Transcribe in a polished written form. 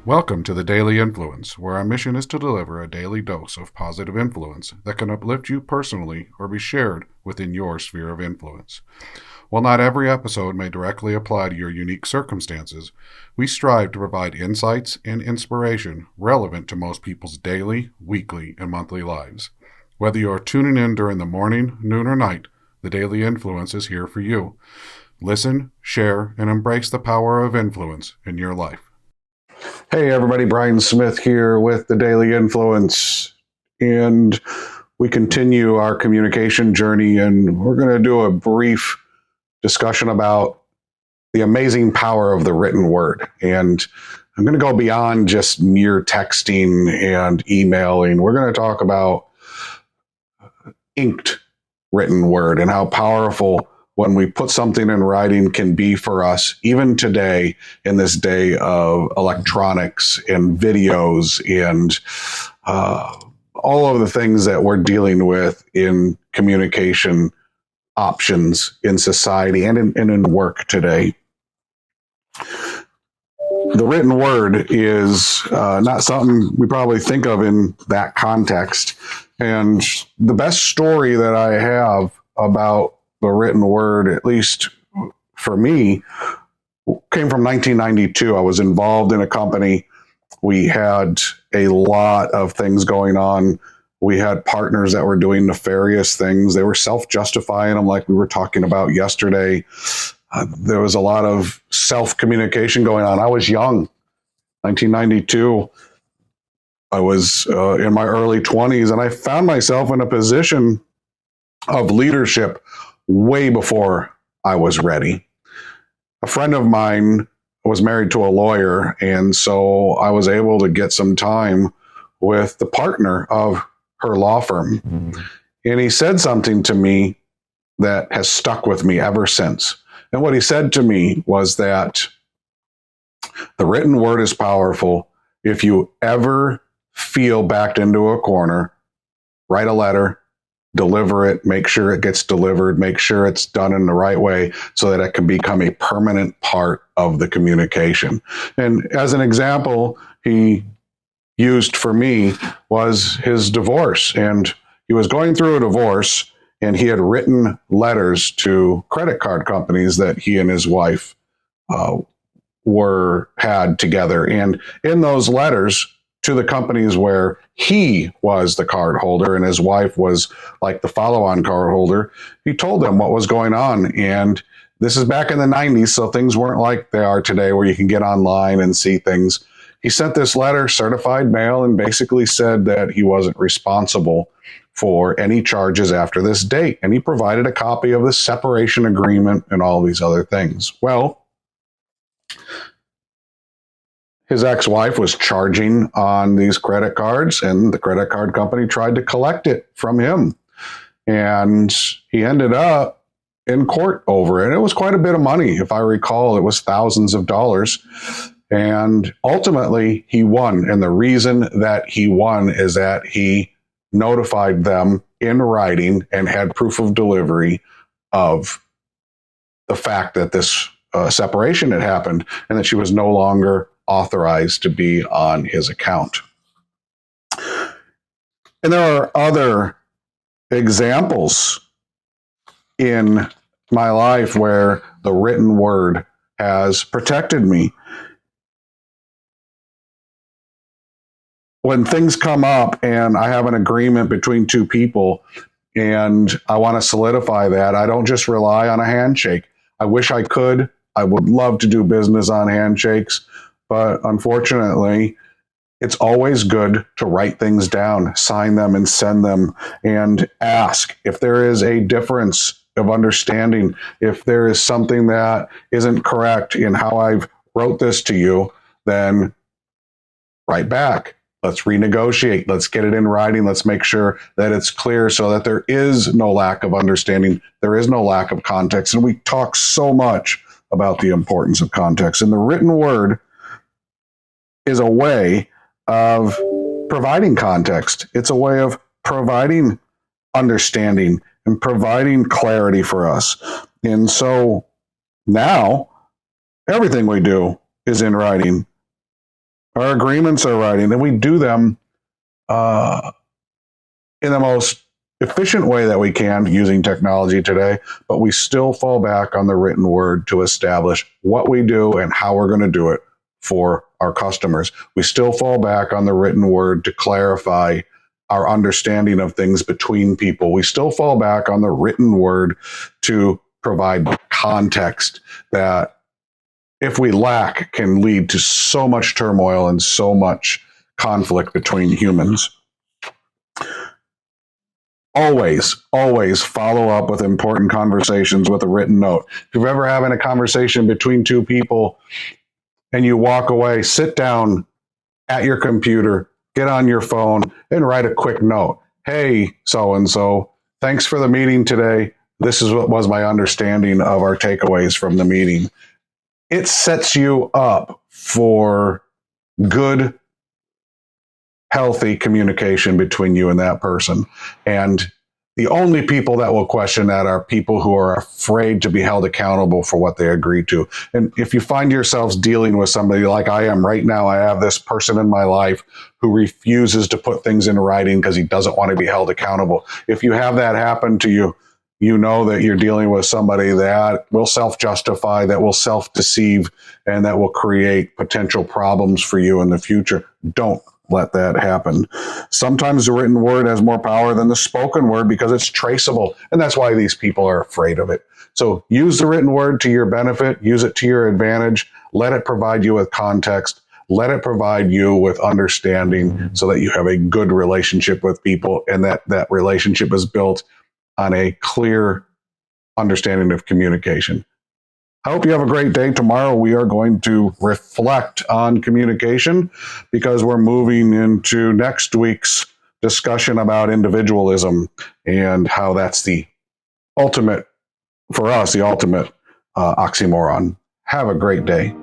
Welcome to the Daily Influence, where our mission is to deliver a daily dose of positive influence that can uplift you personally or be shared within your sphere of influence. While not every episode may directly apply to your unique circumstances, we strive to provide insights and inspiration relevant to most people's daily, weekly, and monthly lives. Whether you are tuning in during the morning, noon, or night, the Daily Influence is here for you. Listen, share, and embrace the power of influence in your life. Hey everybody, Brian Smith here with the Daily Influence, and we continue our communication journey, and we're going to do a brief discussion about the amazing power of the written word. And I'm going to go beyond just mere texting and emailing. We're going to talk about inked written word and how powerful when we put something in writing can be for us, even today in this day of electronics and videos and all of the things that we're dealing with in communication options in society and in work today. The written word is not something we probably think of in that context. And the best story that I have about the written word, at least for me, came from 1992. I was involved in a company. We had a lot of things going on. We had partners that were doing nefarious things. They were self-justifying them, like we were talking about yesterday. There was a lot of self-communication going on. I was young, 1992. I was in my early 20s, and I found myself in a position of leadership way before I was ready. A friend of mine was married to a lawyer, and so I was able to get some time with the partner of her law firm. Mm-hmm. And he said something to me that has stuck with me ever since. And what he said to me was that the written word is powerful. If you ever feel backed into a corner, write a letter, deliver it, make sure it gets delivered, make sure it's done in the right way so that it can become a permanent part of the communication. And as an example, he used for me was his divorce. And he was going through a divorce, and he had written letters to credit card companies that he and his wife had together. And in those letters to the companies where he was the card holder and his wife was like the follow-on card holder, he told them what was going on. And this is back in the 90s, so things weren't like they are today where you can get online and see things. He sent this letter, certified mail, and basically said that he wasn't responsible for any charges after this date. And he provided a copy of the separation agreement and all these other things. Well, his ex-wife was charging on these credit cards, and the credit card company tried to collect it from him. And he ended up in court over it. It was quite a bit of money. If I recall, it was thousands of dollars. And ultimately, he won. And the reason that he won is that he notified them in writing and had proof of delivery of the fact that this separation had happened and that she was no longer authorized to be on his account. And there are other examples in my life where the written word has protected me. When things come up and I have an agreement between two people and I want to solidify that, I don't just rely on a handshake. I wish I could. I would love to do business on handshakes. But unfortunately, it's always good to write things down, sign them, and send them, and ask if there is a difference of understanding, if there is something that isn't correct in how I've wrote this to you, then write back. Let's renegotiate. Let's get it in writing. Let's make sure that it's clear so that there is no lack of understanding. There is no lack of context. And we talk so much about the importance of context. And the written word is a way of providing context. It's a way of providing understanding and providing clarity for us. And so now everything we do is in writing. Our agreements are writing, and we do them in the most efficient way that we can using technology today, but we still fall back on the written word to establish what we do and how we're going to do it for our customers. We still fall back on the written word to clarify our understanding of things between people. We still fall back on the written word to provide context that, if we lack, can lead to so much turmoil and so much conflict between humans. Always follow up with important conversations with a written note. If you're ever having a conversation between two people and you walk away, sit down at your computer, get on your phone, and write a quick note. Hey, so-and-so, thanks for the meeting today. This is what was my understanding of our takeaways from the meeting. It sets you up for good, healthy communication between you and that person. And the only people that will question that are people who are afraid to be held accountable for what they agree to. And if you find yourselves dealing with somebody like I am right now, I have this person in my life who refuses to put things in writing because he doesn't want to be held accountable. If you have that happen to you, you know that you're dealing with somebody that will self-justify, that will self-deceive, and that will create potential problems for you in the future. Don't let that happen. Sometimes the written word has more power than the spoken word because it's traceable, and that's why these people are afraid of it. So use the written word to your benefit, use it to your advantage, let it provide you with context, let it provide you with understanding so that you have a good relationship with people, and that relationship is built on a clear understanding of communication. I hope you have a great day. Tomorrow we are going to reflect on communication because we're moving into next week's discussion about individualism and how that's the ultimate, for us, the ultimate oxymoron. Have a great day.